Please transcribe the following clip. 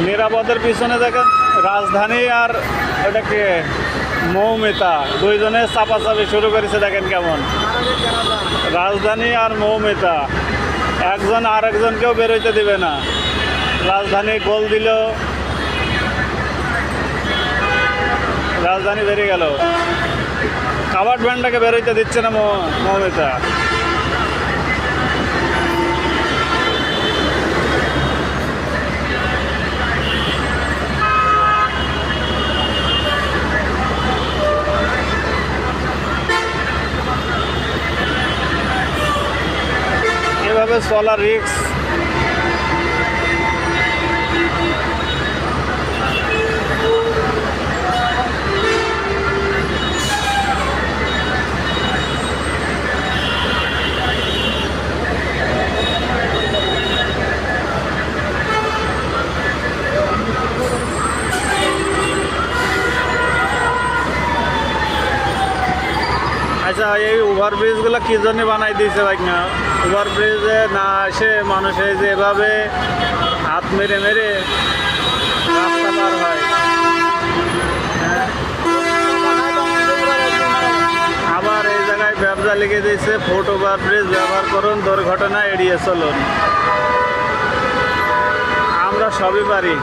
নিরাপদের পিছনে দেখেন রাজধানী আর ওটাকে মৌমিতা দুইজনে চাপাচাপি শুরু করেছে। দেখেন কেমন রাজধানী আর মৌমিতা, একজন আর একজনকেও বেরোইতে দিবে না। রাজধানী গোল দিল, রাজধানী বেরিয়ে গেল। কাবাড ব্যান্ডটাকে বেরোইতে দিচ্ছে না মৌমিতা। এভাবে চলা রিস্ক। আচ্ছা, এই ওভারব্রিজগুলো কী জন্য বানাই দিয়েছে ভাই? না, ওভারব্রিজে না এসে মানুষ এই যে এভাবে হাত মেরে মেরে রাস্তা পার হয়। আবার এই জায়গায় ব্যবসা লিখে দিয়েছে, ফুট ওভারব্রিজ ব্যবহার করুন, দুর্ঘটনা এড়িয়ে চলুন। আমরা সবই পারি।